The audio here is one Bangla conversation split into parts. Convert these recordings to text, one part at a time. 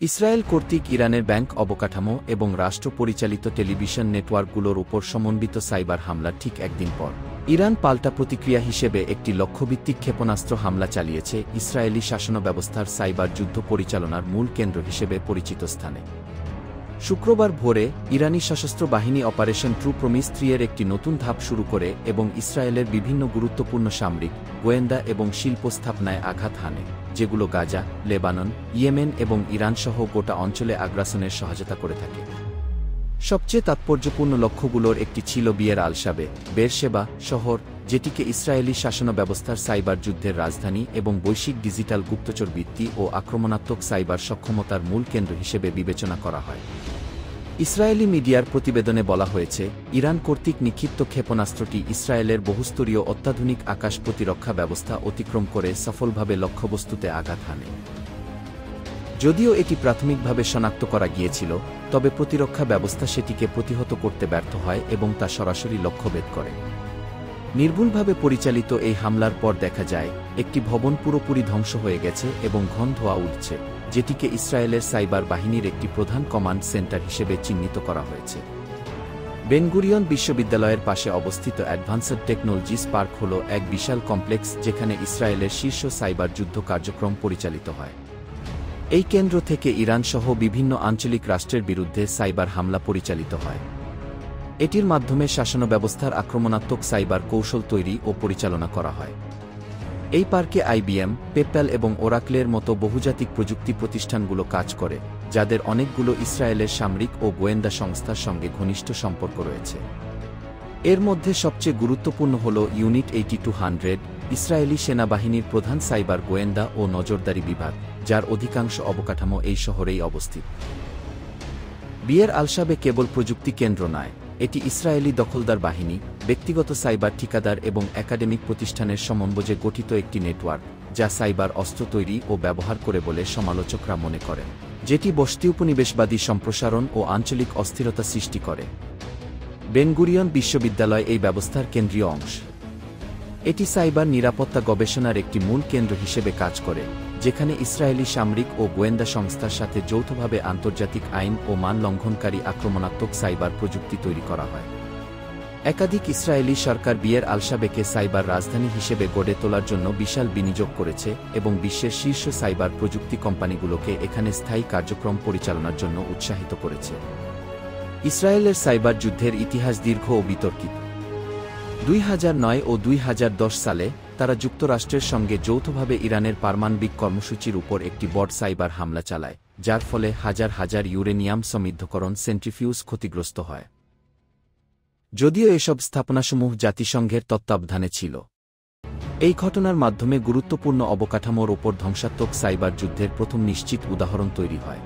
ইসরায়েল কর্তৃক ইরানের ব্যাংক অবকাঠামো এবং রাষ্ট্র পরিচালিত টেলিভিশন নেটওয়ার্কগুলোর উপর সমন্বিত সাইবার হামলার ঠিক একদিন পর ইরান পাল্টা প্রতিক্রিয়া হিসেবে একটি লক্ষ্যভিত্তিক ক্ষেপণাস্ত্র হামলা চালিয়েছে ইসরায়েলি শাসনব্যবস্থার সাইবার যুদ্ধ পরিচালনার মূল কেন্দ্র হিসেবে পরিচিত স্থানে। শুক্রবার ভোরে ইরানি সশস্ত্র বাহিনী অপারেশন ট্রু প্রমিস 3 এর একটি নতুন ধাপ শুরু করে এবং ইসরায়েলের বিভিন্ন গুরুত্বপূর্ণ সামরিক, গোয়েন্দা এবং শিল্প স্থাপনায় আঘাত হানে, যেগুলো গাজা, লেবানন, ইয়েমেন এবং ইরানসহ গোটা অঞ্চলে আগ্রাসনের সহায়তা করে থাকে। সবচেয়ে তাৎপর্যপূর্ণ লক্ষ্যগুলোর একটি ছিল বিয়ের আল-শাবে, বেরশেবা শহর, যেটিকে ইসরায়েলি শাসনব্যবস্থার সাইবার যুদ্ধের রাজধানী এবং বৈশ্বিক ডিজিটাল গুপ্তচর বৃত্তি ও আক্রমণাত্মক সাইবার সক্ষমতার মূল কেন্দ্র হিসেবে বিবেচনা করা হয়। ইসরায়েলি মিডিয়ার প্রতিবেদনে বলা হয়েছে, ইরান কর্তৃক নিক্ষিপ্ত ক্ষেপণাস্ত্রটি ইসরায়েলের বহুস্তরীয় অত্যাধুনিক আকাশ প্রতিরক্ষা ব্যবস্থা অতিক্রম করে সফলভাবে লক্ষ্যবস্তুতে আঘাত হানে। যদিও এটি প্রাথমিকভাবে শনাক্ত করা গিয়েছিল, তবে প্রতিরক্ষা ব্যবস্থা সেটিকে প্রতিহত করতে ব্যর্থ হয় এবং তা সরাসরি লক্ষ্যভেদ করে। নির্ভুলভাবে পরিচালিত এই হামলার পর দেখা যায়, একটি ভবন পুরোপুরি ধ্বংস হয়ে গেছে এবং ঘন ধোঁয়া উঠছে, যেটিকে ইসরায়েলের সাইবার বাহিনীর একটি প্রধান কমান্ড সেন্টার হিসেবে চিহ্নিত করা হয়েছে। বেন-গুরিয়ন বিশ্ববিদ্যালয়ের পাশে অবস্থিত অ্যাডভান্সড টেকনোলজিস পার্ক হল এক বিশাল কমপ্লেক্স যেখানে ইসরায়েলের শীর্ষ সাইবার যুদ্ধ কার্যক্রম পরিচালিত হয়। এই কেন্দ্র থেকে ইরানসহ বিভিন্ন আঞ্চলিক রাষ্ট্রের বিরুদ্ধে সাইবার হামলা পরিচালিত হয়। এটির মাধ্যমে শাসনব্যবস্থার আক্রমণাত্মক সাইবার কৌশল তৈরি ও পরিচালনা করা হয়। এই পার্কে আইবিএম, পেপ্যাল এবং ওরাকলের মতো বহুজাতিক প্রযুক্তি প্রতিষ্ঠানগুলো কাজ করে, যাদের অনেকগুলো ইসরায়েলের সামরিক ও গোয়েন্দা সংস্থার সঙ্গে ঘনিষ্ঠ সম্পর্ক রয়েছে। এর মধ্যে সবচেয়ে গুরুত্বপূর্ণ হল ইউনিট 8200, ইসরায়েলি সেনাবাহিনীর প্রধান সাইবার গোয়েন্দা ও নজরদারি বিভাগ, যার অধিকাংশ অবকাঠামো এই শহরেই অবস্থিত। বিয়ের আল-শাবে কেবল প্রযুক্তি কেন্দ্র নয়, এটি ইসরায়েলি দখলদার বাহিনী, ব্যক্তিগত সাইবার ঠিকাদার এবং একাডেমিক প্রতিষ্ঠানের সমন্বয়ে গঠিত একটি নেটওয়ার্ক, যা সাইবার অস্ত্র তৈরি ও ব্যবহার করে বলে সমালোচকরা মনে করেন, যেটি বসতি উপনিবেশবাদী সম্প্রসারণ ও আঞ্চলিক অস্থিরতা সৃষ্টি করে। বেন-গুরিয়ন বিশ্ববিদ্যালয় এই ব্যবস্থার কেন্দ্রীয় অংশ। এটি সাইবার নিরাপত্তা গবেষণার একটি মূল কেন্দ্র হিসেবে কাজ করে, যেখানে ইসরায়েলি সামরিক ও গোয়েন্দা সংস্থার সাথে যৌথভাবে আন্তর্জাতিক আইন ও মান লঙ্ঘনকারী আক্রমণাত্মক সাইবার প্রযুক্তি তৈরি করা হয়। একাধিক ইসরায়েলি সরকার বিয়ের আল-শাবেকে সাইবার রাজধানী হিসেবে গড়ে তোলার জন্য বিশাল বিনিয়োগ করেছে এবং বিশ্বের শীর্ষ সাইবার প্রযুক্তি কোম্পানিগুলোকে এখানে স্থায়ী কার্যক্রম পরিচালনার জন্য উৎসাহিত করেছে। ইসরায়েলের সাইবার যুদ্ধের ইতিহাস দীর্ঘ ও বিতর্কিত। 2009 ও 2010 সালে তারা যুক্তরাষ্ট্রের সঙ্গে যৌথভাবে ইরানের পারমাণবিক কর্মসূচির উপর একটি বড় সাইবার হামলা চালায়, যার ফলে হাজার হাজার ইউরেনিয়াম সমৃদ্ধকরণ সেন্ট্রিফিউজ ক্ষতিগ্রস্ত হয়। যদিও এসব স্থাপনাসমূহ জাতিসংঘের তত্ত্বাবধানে ছিল। এই ঘটনার মাধ্যমে গুরুত্বপূর্ণ অবকাঠামোর ওপর ধ্বংসাত্মক সাইবার যুদ্ধের প্রথম নিশ্চিত উদাহরণ তৈরি হয়।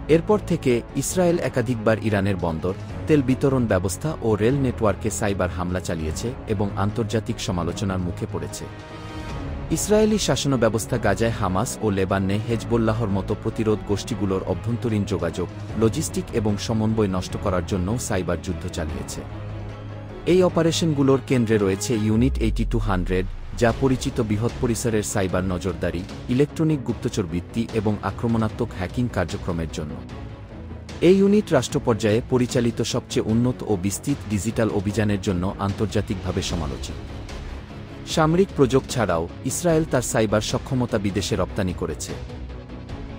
এরপর থেকে ইসরায়েল একাধিকবার ইরানের বন্দর, তেল বিতরণ ব্যবস্থা ও রেল নেটওয়ার্কে সাইবার হামলা চালিয়েছে এবং আন্তর্জাতিক সমালোচনার মুখে পড়েছে। ইসরায়েলি শাসনব্যবস্থা গাজায় হামাস ও লেবাননে হেজবোল্লাহর মতো প্রতিরোধ গোষ্ঠীগুলোর অভ্যন্তরীণ যোগাযোগ, লজিস্টিক এবং সমন্বয় নষ্ট করার জন্যও সাইবার যুদ্ধ চালিয়েছে। এই অপারেশনগুলোর কেন্দ্রে রয়েছে ইউনিট 8200, যা পরিচিত বৃহৎ পরিসরের সাইবার নজরদারি, ইলেকট্রনিক গুপ্তচর বৃত্তি এবং আক্রমণাত্মক হ্যাকিং কার্যক্রমের জন্য। এই ইউনিট রাষ্ট্র পর্যায়ে পরিচালিত সবচেয়ে উন্নত ও বিস্তৃত ডিজিটাল অভিযানের জন্য আন্তর্জাতিকভাবে সমালোচিত। সামরিক প্রযোগ ছাড়াও ইসরায়েল তার সাইবার সক্ষমতা বিদেশে রপ্তানি করেছে।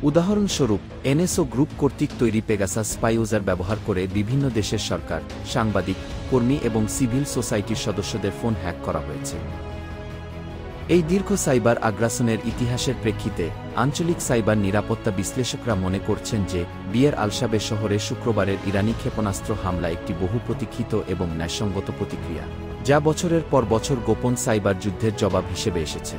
উদাহরণস্বরূপ, এনএসও গ্রুপ কর্তৃক তৈরি পেগাসাস স্পাইওজার ব্যবহার করে বিভিন্ন দেশের সরকার, সাংবাদিক, কর্মী এবং সিভিল সোসাইটির সদস্যদের ফোন হ্যাক করা হয়েছে। এই দীর্ঘ সাইবার আগ্রাসনের ইতিহাসের প্রেক্ষিতে আঞ্চলিক সাইবার নিরাপত্তা বিশ্লেষকরা মনে করছেন যে বিয়ের আল-শাবে শহরে শুক্রবারের ইরানি ক্ষেপণাস্ত্র হামলা একটি বহু প্রতীক্ষিত এবং ন্যায়সঙ্গত প্রতিক্রিয়া, যা বছরের পর বছর গোপন সাইবার যুদ্ধের জবাব হিসেবে এসেছে।